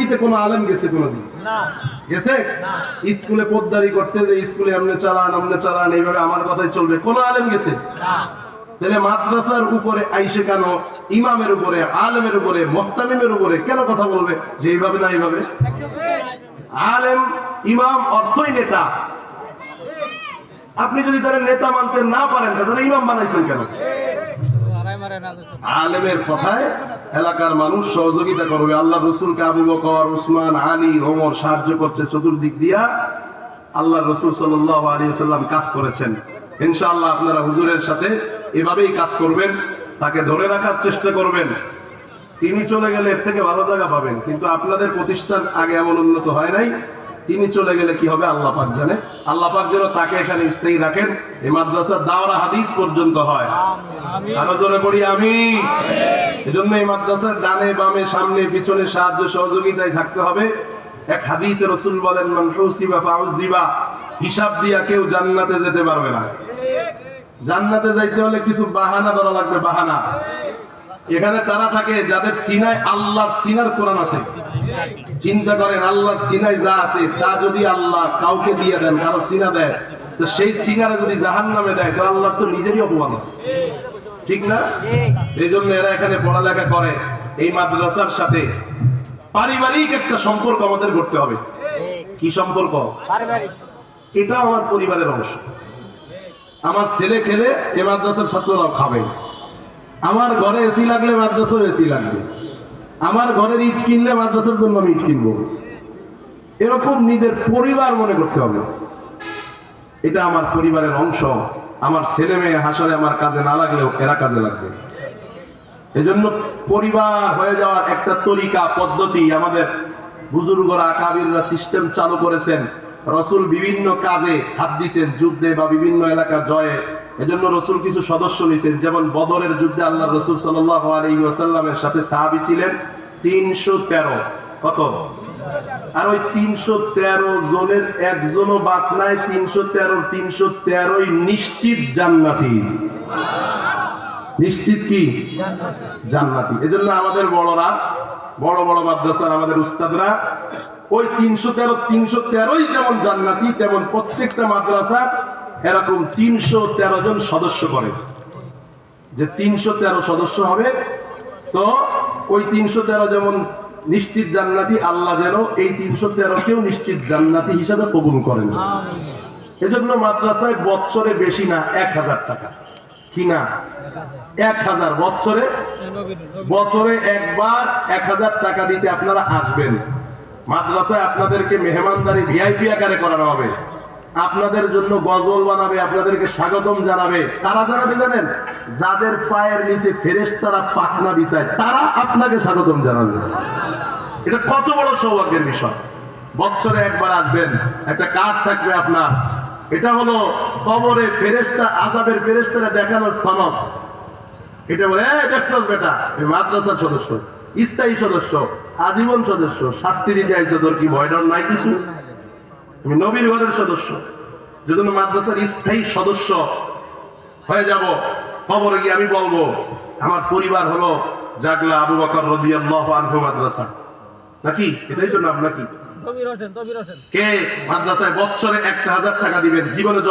পল্লীতে কোনো আলেম গেছে কোনোদিন? গেছে? স্কুলে পোদ্দারি করতে যে স্কুলে আমনে চালান এইভাবে আমার কথাই চলবে, কোনো আলেম গেছে? তাহলে মাদ্রাসার উপরে আইসে কেন ইমামের উপরে, আলেমের উপরে, মুহতামিমের উপরে কেন কথা বলবে যে এইভাবে না এইভাবে? আলেম ইমাম অর্থই নেতা। আপনি যদি তারা নেতা মানতে না পারেন তাহলে ইমাম বানাইছেন কেন? আলেমের কথায় এলাকার মানুষ সহযোগিতা করবে। আল্লাহ রসুলকে আবু বকর, উসমান, আলী, ওমর সাহায্য করছে চতুর্দিক দিয়া। আল্লাহ রসুল সাল্লাল্লাহু আলাইহি ওয়াসাল্লাম কাজ করেছেন। ইনশাআল্লাহ আপনারা হুজুরের সাথে এভাবেই কাজ করবেন, তাকে ধরে রাখার চেষ্টা করবেন। তিনি চলে গেলে এর থেকে ভালো জায়গা পাবেন, কিন্তু আপনাদের প্রতিষ্ঠান আগে এমন উন্নত হয় নাই। তিনি চলে গেলে কি হবে আল্লাহ পাক জানে। আল্লাহ পাক যেন তাকে এখানে স্থায়ী রাখেন, এই মাদ্রাসার দাওরা হাদিস পর্যন্ত হয়। আরো জোরে করি আমিন। এজন্য এই মাদ্রাসার ডানে বামে সামনে পিছনে সাহায্য সহযোগিতায় থাকতে হবে। এক হাদিসে রাসূল বলেন, মান হুসিবা ফাউজিবা, হিসাব দিয়া কেউ জান্নাতে যেতে পারবে না। জান্নাতে যাইতে হলে কিছু বাহানা ধরা লাগবে, বাহানা। এখানে তারা থাকে যাদের সিনায় আল্লাহর সিনার কোরআন আছে। চিন্তা করেন, আল্লাহর সিনায় যা আছে তা যদি আল্লাহ কাউকে দিয়ে দেন, কারো সিনা দেয়, তো সেই সিনারে যদি জাহান্নামে দেয় তো আল্লাহ তো নিজেরই অপমান, ঠিক না? এই জন্য এরা এখানে পড়ালেখা করে। এই মাদ্রাসার সাথে পারিবারিক একটা সম্পর্ক আমাদের করতে হবে। কি সম্পর্ক? এটা আমার পরিবারের অংশ। আমার ছেলে খেলে এ মাদ্রাসার ছাত্ররাও খাবে। আমার ঘরে এসি লাগলে মাদ্রাসার এসি লাগবে। আমার ঘরের ইট কিনলে মাদ্রাসার জন্য আমি ইট কিনবো। এরকম নিজের পরিবার মনে করতে হবে। এটা আমার পরিবারের অংশ। আমার ছেলে মেয়ে হাসরে আমার কাজে না লাগলেও এরা কাজে লাগবে। এজন্য পরিবার হয়ে যাওয়ার একটা তরিকা পদ্ধতি আমাদের বুজুর্গরা আকাবিররা সিস্টেম চালু করেছেন। রসুল বিভিন্ন কাজে হাত দিয়েছেন, যুদ্ধে বা বিভিন্ন এলাকা জয়ে। এজন্য রসুল কিছু সদস্য নিয়েছেন। যেমন বদরের যুদ্ধে আল্লাহ রসুল সাল্লাল্লাহু আলাইহি ওয়াসাল্লামের সাথে সাহাবী ছিলেন 313। কত? আর ওই 313 জনের একজনও বাদ নাই। 313 নিশ্চিত জান্নাতি। নিশ্চিত কি? জান্নাতি। এজন্য আমাদের বড়রা, বড় বড় মাদ্রাসার আমাদের উস্তাদরা ওই 313 যেমন জান্নাতি, তেমন প্রত্যেকটা মাদ্রাসা এরকম 313 জন সদস্য করে। যে 313 সদস্য হবে, তো ওই 313 যেমন নিশ্চিত জান্নাতি, আল্লাহ যেন এই 313কেও নিশ্চিত জান্নাতি হিসাবে কবুল করেন। এজন্য মাদ্রাসায় বছরে বেশি না 1000 টাকা। কি না? 1000 বছরে একবার 1000 টাকা দিতে আপনারা আসবেন। মাদ্রাসায় আপনাদেরকে মেহমানদারি ভিআইপি আকারে করানো হবে। আপনাদের জন্য গজল বানাবে, আপনাদেরকে স্বাগতম জানাবে। কারা জানাবে জানেন? যাদের পায়ের নিচে ফেরেশতারা পাখনা বিছায় তারা আপনাকে স্বাগতম জানাবে। এটা কত বড় সৌভাগ্যের বিষয়। বছরে একবার আসবেন, একটা কার্ড থাকবে আপনার। এটা হলো কবরে ফেরেশতা, আযাবের ফেরেশতারা দেখানোর সনদ। এটা বলে, এই দেখছস বেটা, এই মাদ্রাসার সদস্য, স্থায়ী সদস্য, আজীবন সদস্য, শাস্তি দিতে আইছো, তোর কি ভয় ডর নাই কিছু? আমি নবীর ঘরের সদস্য। যেজন্য মাদ্রাসার স্থায়ী সদস্য হয়ে যাব। কবরে গিয়ে আমি বলবো আমার পরিবার হলো জাগলা আবু বকর রাদিয়াল্লাহু আনহু মাদ্রাসা। নাকি? এটাই তো নাম নাকি? কে মাদ্রাসায় বছরে 1000 টাকা দিবেন, জীবনে